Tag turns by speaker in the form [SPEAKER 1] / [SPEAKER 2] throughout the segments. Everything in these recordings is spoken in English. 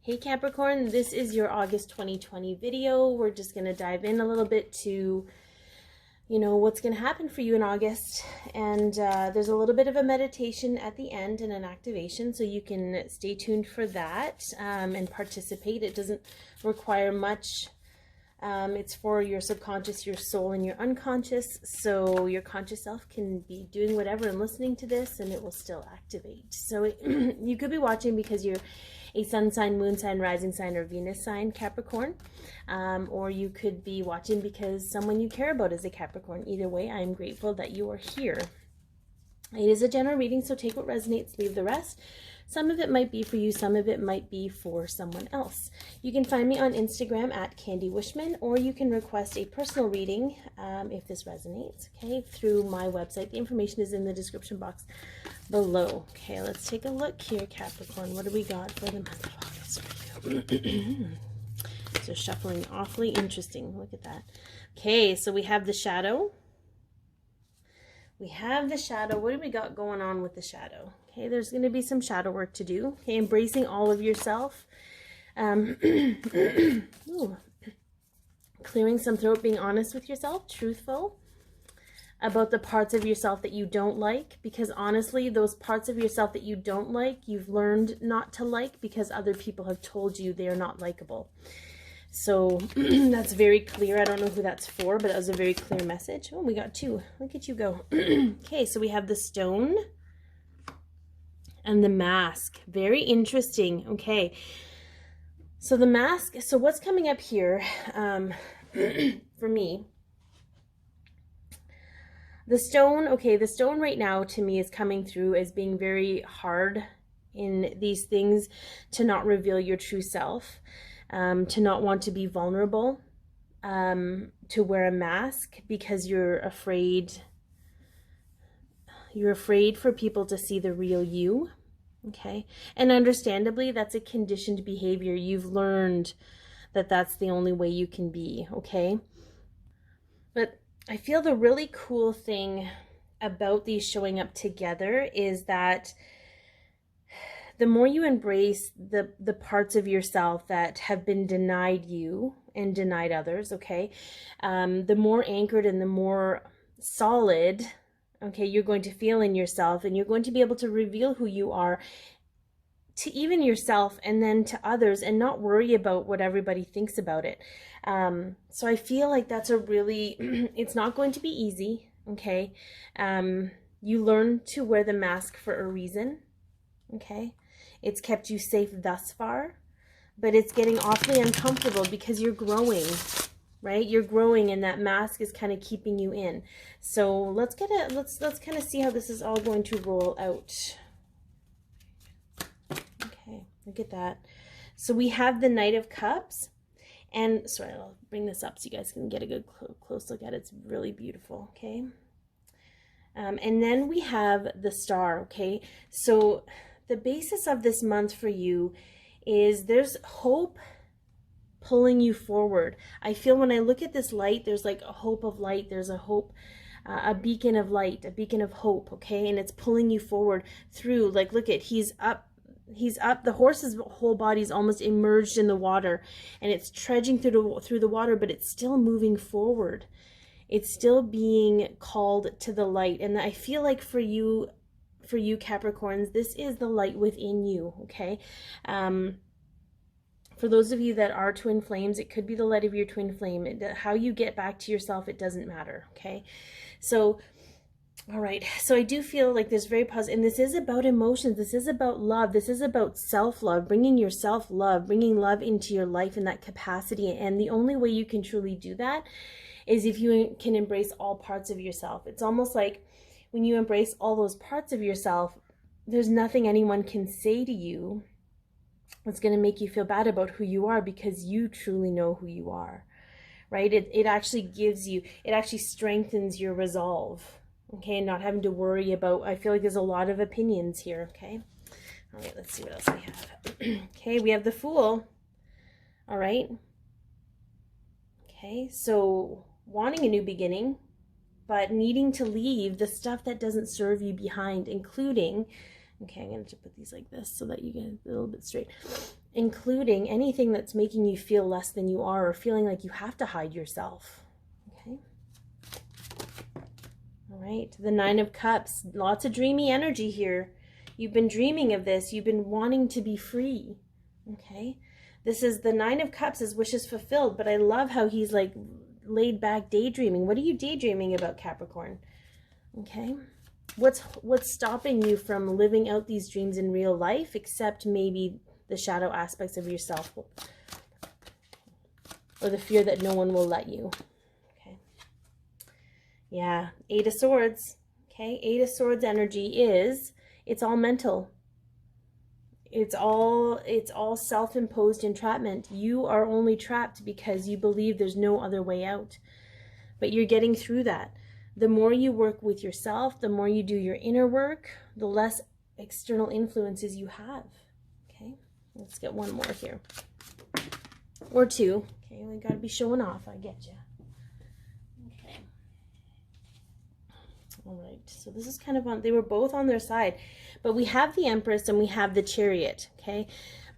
[SPEAKER 1] Hey Capricorn, this is your August 2020 video. We're just going to dive in a little bit to, what's going to happen for you in August. And there's a little bit of a meditation at the end and an activation, so you can stay tuned for that and participate. It doesn't require much. It's for your subconscious, your soul, and your unconscious. So your conscious self can be doing whatever and listening to this, and it will still activate. So you could be watching because you're a sun sign, moon sign, rising sign, or Venus sign, Capricorn. Or you could be watching because someone you care about is a Capricorn. Either way, I am grateful that you are here. It is a general reading, so take what resonates, leave the rest. Some of it might be for you, some of it might be for someone else. You can find me on Instagram at Candi Wishman, or you can request a personal reading if this resonates, okay, through my website. The information is in the description box below. Okay, let's take a look here, Capricorn. What do we got for the month of August for you? So shuffling, awfully interesting. Look at that. Okay, so we have the shadow. We have the shadow. What do we got going on with the shadow? Okay, there's going to be some shadow work to do. Okay, embracing all of yourself. Clearing some throat, being honest with yourself, truthful about the parts of yourself that you don't like. Because honestly, those parts of yourself that you don't like, you've learned not to like because other people have told you they are not likable. So that's very clear. I don't know who that's for, but that was a very clear message. Oh, we got two. Look at you go. Okay, so we have the stone and the mask. Very interesting. Okay, so the mask. So what's coming up here for me? The stone. Okay, the stone right now to me is coming through as being very hard in these things, to not reveal your true self. To not want to be vulnerable, to wear a mask because you're afraid for people to see the real you, okay? And understandably, that's a conditioned behavior. You've learned that that's the only way you can be, okay? But I feel the really cool thing about these showing up together is that the more you embrace the parts of yourself that have been denied you and denied others, okay, the more anchored and the more solid, okay, you're going to feel in yourself, and you're going to be able to reveal who you are to even yourself and then to others, and not worry about what everybody thinks about it. So I feel like that's a really, it's not going to be easy, okay? You learn to wear the mask for a reason, okay? It's kept you safe thus far, but it's getting awfully uncomfortable because you're growing, right? You're growing, and that mask is kind of keeping you in. So let's kind of see how this is all going to roll out. Okay, look at that. So we have the Knight of Cups, and sorry, I'll bring this up so you guys can get a good close look at it. It's really beautiful, okay? And then we have the Star, okay? So the basis of this month for you is there's hope pulling you forward. I feel when I look at this light, there's like a hope of light. There's a hope, a beacon of light, a beacon of hope, okay? And it's pulling you forward through, like, look at, he's up. The horse's whole body is almost immersed in the water, and it's trudging through the water, but it's still moving forward. It's still being called to the light. And I feel like for you Capricorns, this is the light within you, okay? For those of you that are twin flames, it could be the light of your twin flame. How you get back to yourself, it doesn't matter, okay? So, all right, so I do feel like there's very positive, and this is about emotions. This is about love. This is about self-love, bringing your self-love, bringing love into your life in that capacity. And the only way you can truly do that is if you can embrace all parts of yourself. It's almost like when you embrace all those parts of yourself, there's nothing anyone can say to you that's going to make you feel bad about who you are, because you truly know who you are, right? It actually gives you, it actually strengthens your resolve, okay? Not having to worry about, I feel like there's a lot of opinions here, okay? All right, let's see what else we have. Okay, we have the Fool, all right? Okay, so wanting a new beginning, but needing to leave the stuff that doesn't serve you behind, including Okay, I'm going to put these like this so that you get a little bit straight. Including anything that's making you feel less than you are or feeling like you have to hide yourself. Okay. All right, the Nine of Cups. Lots of dreamy energy here. You've been dreaming of this. You've been wanting to be free. Okay. This is the Nine of Cups, his wishes fulfilled, but I love how he's like laid back daydreaming. What are you daydreaming about, Capricorn? Okay. What's stopping you from living out these dreams in real life, except maybe the shadow aspects of yourself or the fear that no one will let you? Okay. Yeah, Eight of Swords. Okay, Eight of Swords energy is, it's all mental. It's all self-imposed entrapment. You are only trapped because you believe there's no other way out. But you're getting through that. The more you work with yourself, the more you do your inner work, the less external influences you have. Okay, let's get one more here. Or two. Okay, we got to be showing off. I get you. Okay. All right, so this is kind of on, they were both on their side. But we have the Empress and we have the Chariot, okay?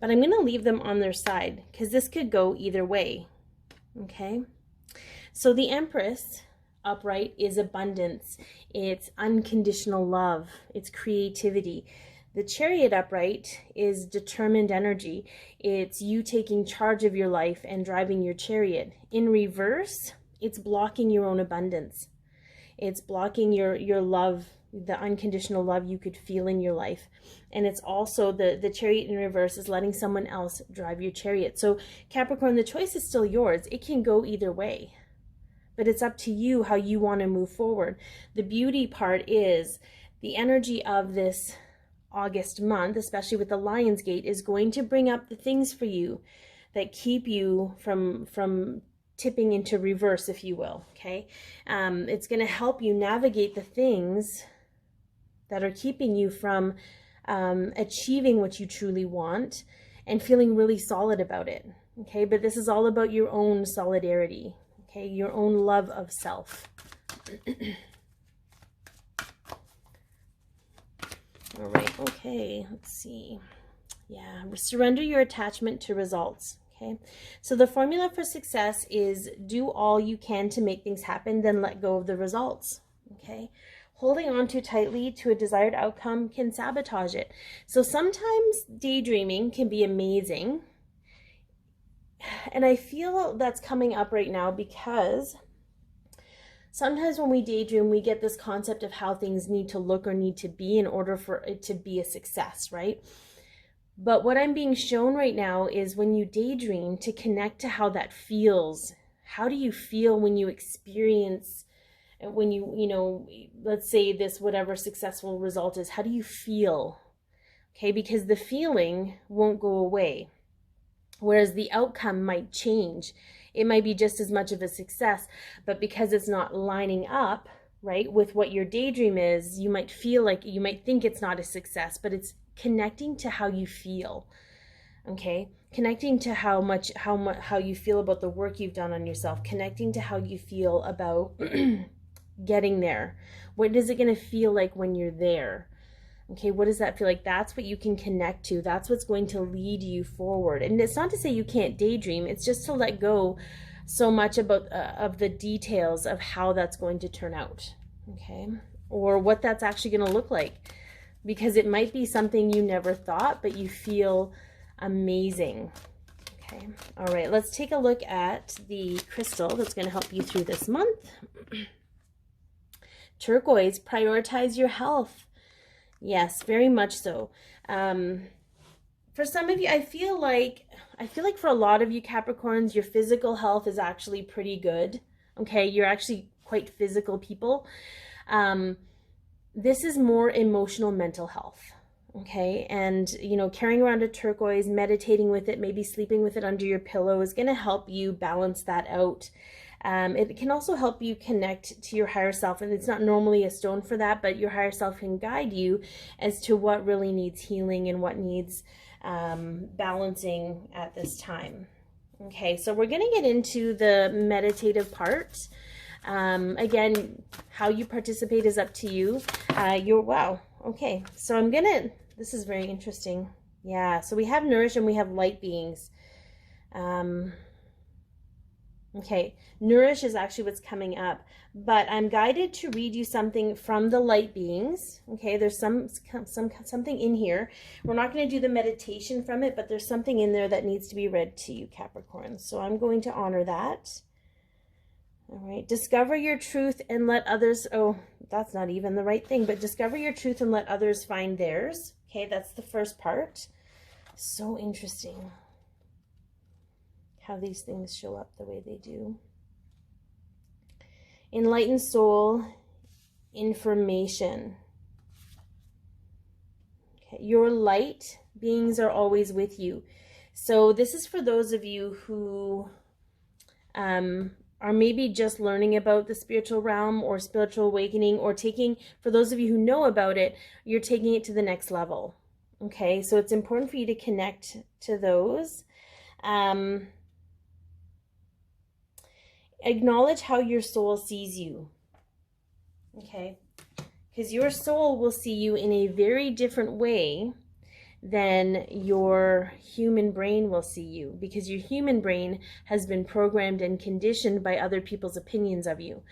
[SPEAKER 1] But I'm going to leave them on their side because this could go either way, okay? So the Empress upright is abundance. It's unconditional love. It's creativity. The Chariot upright is determined energy. It's you taking charge of your life and driving your chariot. In reverse, it's blocking your own abundance. It's blocking your love, the unconditional love you could feel in your life. And it's also the Chariot in reverse is letting someone else drive your chariot. So Capricorn, the choice is still yours. It can go either way. But it's up to you how you want to move forward. The beauty part is the energy of this August month, especially with the Lion's Gate, is going to bring up the things for you that keep you from tipping into reverse, if you will, okay? It's going to help you navigate the things that are keeping you from achieving what you truly want and feeling really solid about it, okay? But this is all about your own solidarity. Okay, your own love of self. All right, okay, let's see. Yeah, surrender your attachment to results, okay? So the formula for success is do all you can to make things happen, then let go of the results, okay? Holding on too tightly to a desired outcome can sabotage it. So sometimes daydreaming can be amazing. And I feel that's coming up right now because sometimes when we daydream, we get this concept of how things need to look or need to be in order for it to be a success, right? But what I'm being shown right now is when you daydream, to connect to how that feels. How do you feel when you experience, when you know, let's say this, whatever successful result is, how do you feel? Okay, because the feeling won't go away. Whereas the outcome might change. It might be just as much of a success, but because it's not lining up, right, with what your daydream is, you might feel like, you might think it's not a success, but it's connecting to how you feel, okay? Connecting to how you feel about the work you've done on yourself, connecting to how you feel about getting there. What is it going to feel like when you're there? Okay, what does that feel like? That's what you can connect to. That's what's going to lead you forward. And it's not to say you can't daydream. It's just to let go so much about of the details of how that's going to turn out. Okay, or what that's actually going to look like. Because it might be something you never thought, but you feel amazing. Okay, all right, let's take a look at the crystal that's going to help you through this month. Turquoise, prioritize your health. Yes, very much so. For some of you, I feel like for a lot of you Capricorns, your physical health is actually pretty good. Okay, you're actually quite physical people. This is more emotional, mental health. Okay, and you know, carrying around a turquoise, meditating with it, maybe sleeping with it under your pillow is going to help you balance that out. It can also help you connect to your higher self, and it's not normally a stone for that, but your higher self can guide you as to what really needs healing and what needs balancing at this time. Okay, so we're going to get into the meditative part. Again, how you participate is up to you. Wow. Okay, so This is very interesting. Yeah, so we have nourish and we have light beings. Okay, nourish is actually what's coming up, but I'm guided to read you something from the light beings. Okay, there's something in here. We're not going to do the meditation from it, but there's something in there that needs to be read to you, Capricorn. So I'm going to honor that. All right, discover your truth and let others, oh, that's not even the right thing, but discover your truth and let others find theirs. Okay, that's the first part. So interesting how these things show up the way they do. Enlightened soul information. Okay, your light beings are always with you. So this is for those of you who are maybe just learning about the spiritual realm or spiritual awakening, or taking, for those of you who know about it, you're taking it to the next level. Okay, so it's important for you to connect to those. Acknowledge how your soul sees you. Okay, because your soul will see you in a very different way than your human brain will see you, because your human brain has been programmed and conditioned by other people's opinions of you.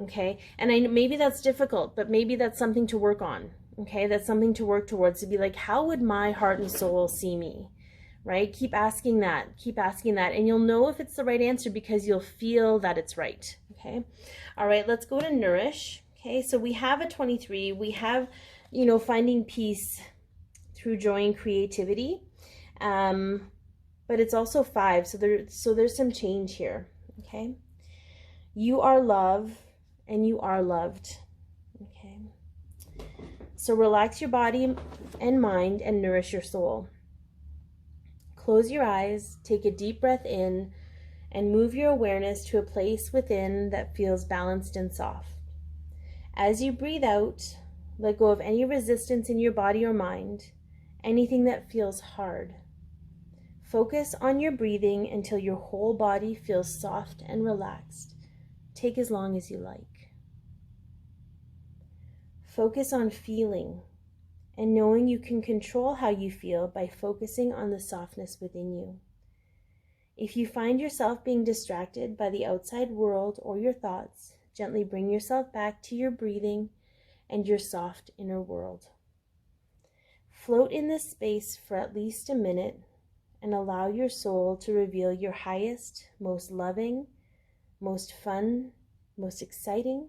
[SPEAKER 1] Okay, and maybe that's difficult, but maybe that's something to work on. Okay, that's something to work towards, to be like, how would my heart and soul see me? Right? Keep asking that, and you'll know if it's the right answer because you'll feel that it's right. Okay, all right, let's go to nourish. Okay, so we have a 23. We have, you know, finding peace through joy and creativity, but it's also 5, so there's some change here. Okay, you are love and you are loved. Okay, so relax your body and mind and nourish your soul. Close your eyes, take a deep breath in, and move your awareness to a place within that feels balanced and soft. As you breathe out, let go of any resistance in your body or mind, anything that feels hard. Focus on your breathing until your whole body feels soft and relaxed. Take as long as you like. Focus on feeling and knowing you can control how you feel by focusing on the softness within you. If you find yourself being distracted by the outside world or your thoughts, gently bring yourself back to your breathing and your soft inner world. Float in this space for at least a minute and allow your soul to reveal your highest, most loving, most fun, most exciting,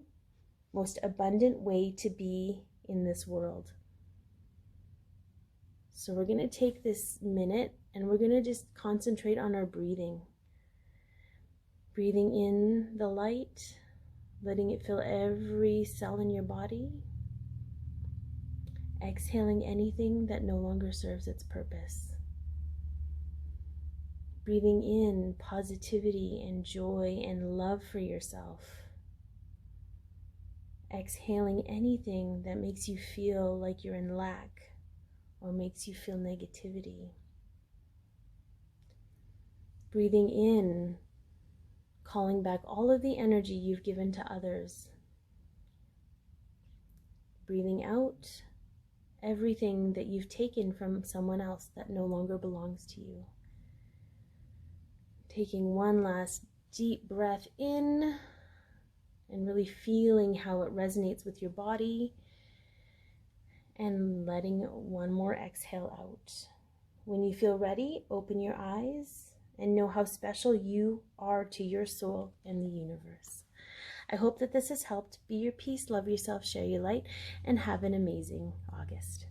[SPEAKER 1] most abundant way to be in this world. So we're going to take this minute and we're going to just concentrate on our breathing. Breathing in the light, letting it fill every cell in your body. Exhaling anything that no longer serves its purpose. Breathing in positivity and joy and love for yourself. Exhaling anything that makes you feel like you're in lack or makes you feel negativity. Breathing in, calling back all of the energy you've given to others. Breathing out everything that you've taken from someone else that no longer belongs to you. Taking one last deep breath in and really feeling how it resonates with your body, and letting one more exhale out. When you feel ready, open your eyes and know how special you are to your soul and the universe. I hope that this has helped. Be your peace, love yourself, share your light, and have an amazing August.